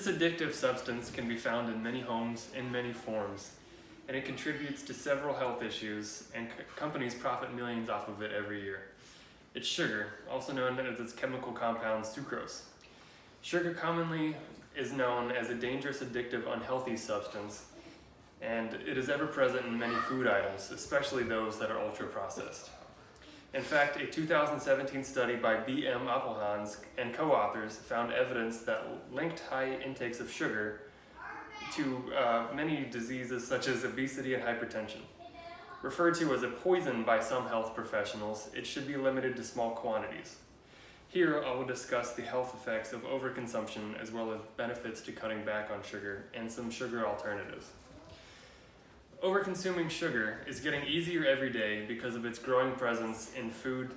This addictive substance can be found in many homes in many forms, and it contributes to several health issues, and companies profit millions off of it every year. It's sugar, also known as its chemical compound sucrose. Sugar commonly is known as a dangerous, addictive, unhealthy substance, and it is ever present in many food items, especially those that are ultra-processed. In fact, a 2017 study by B.M. Appelhans and co-authors found evidence that linked high intakes of sugar to many diseases such as obesity and hypertension. Referred to as a poison by some health professionals, it should be limited to small quantities. Here, I will discuss the health effects of overconsumption as well as benefits to cutting back on sugar and some sugar alternatives. Overconsuming sugar is getting easier every day because of its growing presence in food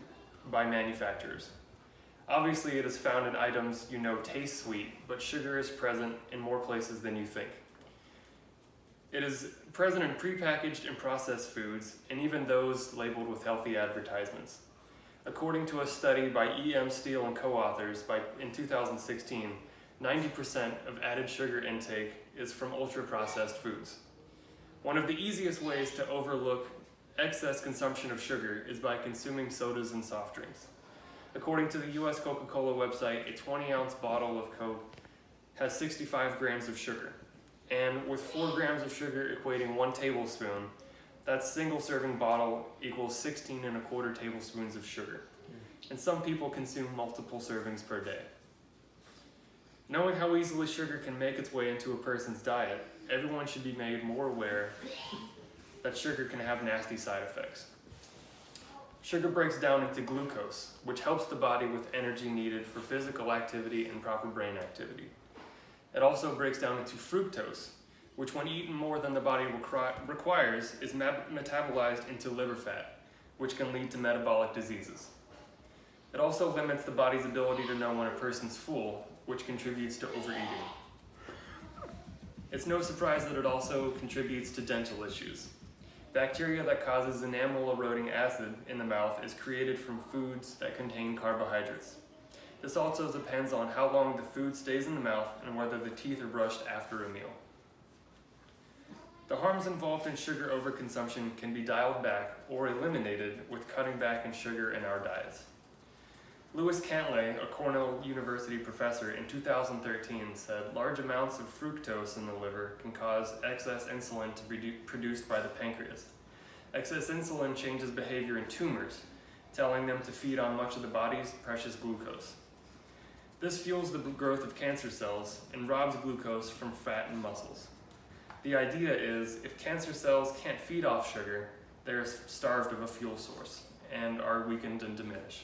by manufacturers. Obviously, it is found in items you know taste sweet, but sugar is present in more places than you think. It is present in prepackaged and processed foods, and even those labeled with healthy advertisements. According to a study by E.M. Steele and co-authors in 2016, 90% of added sugar intake is from ultra-processed foods. One of the easiest ways to overlook excess consumption of sugar is by consuming sodas and soft drinks. According to the U.S. Coca-Cola website, a 20-ounce bottle of Coke has 65 grams of sugar. And with 4 grams of sugar equating 1 tablespoon, that single-serving bottle equals 16 1/4 tablespoons of sugar. And some people consume multiple servings per day. Knowing how easily sugar can make its way into a person's diet, everyone should be made more aware that sugar can have nasty side effects. Sugar breaks down into glucose, which helps the body with energy needed for physical activity and proper brain activity. It also breaks down into fructose, which when eaten more than the body requires is metabolized into liver fat, which can lead to metabolic diseases. It also limits the body's ability to know when a person's full, which contributes to overeating. It's no surprise that it also contributes to dental issues. Bacteria that causes enamel eroding acid in the mouth is created from foods that contain carbohydrates. This also depends on how long the food stays in the mouth and whether the teeth are brushed after a meal. The harms involved in sugar overconsumption can be dialed back or eliminated with cutting back in sugar in our diets. Louis Cantlay, a Cornell University professor, in 2013 said large amounts of fructose in the liver can cause excess insulin to be produced by the pancreas. Excess insulin changes behavior in tumors, telling them to feed on much of the body's precious glucose. This fuels the growth of cancer cells and robs glucose from fat and muscles. The idea is if cancer cells can't feed off sugar, they're starved of a fuel source and are weakened and diminished.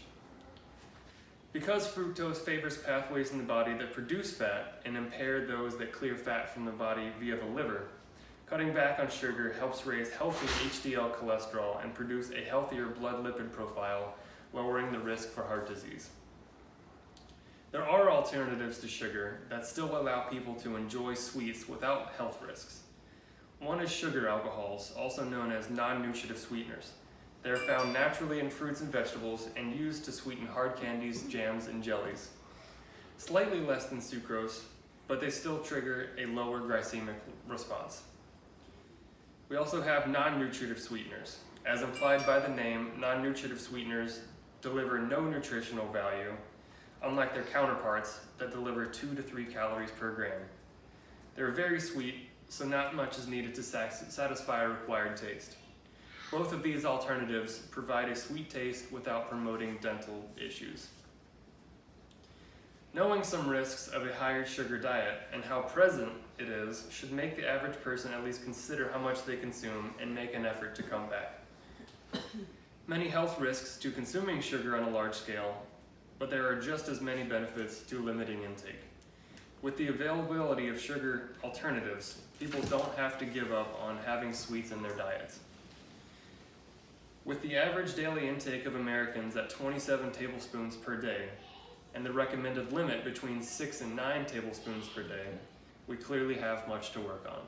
Because fructose favors pathways in the body that produce fat and impair those that clear fat from the body via the liver, cutting back on sugar helps raise healthy HDL cholesterol and produce a healthier blood lipid profile, lowering the risk for heart disease. There are alternatives to sugar that still allow people to enjoy sweets without health risks. One is sugar alcohols, also known as non-nutritive sweeteners. They are found naturally in fruits and vegetables and used to sweeten hard candies, jams, and jellies. Slightly less than sucrose, but they still trigger a lower glycemic response. We also have non-nutritive sweeteners. As implied by the name, non-nutritive sweeteners deliver no nutritional value, unlike their counterparts that deliver 2 to 3 calories per gram. They're very sweet, so not much is needed to satisfy a required taste. Both of these alternatives provide a sweet taste without promoting dental issues. Knowing some risks of a higher sugar diet and how present it is should make the average person at least consider how much they consume and make an effort to come back. Many health risks to consuming sugar on a large scale, but there are just as many benefits to limiting intake. With the availability of sugar alternatives, people don't have to give up on having sweets in their diets. With the average daily intake of Americans at 27 tablespoons per day, and the recommended limit between 6 and 9 tablespoons per day, we clearly have much to work on.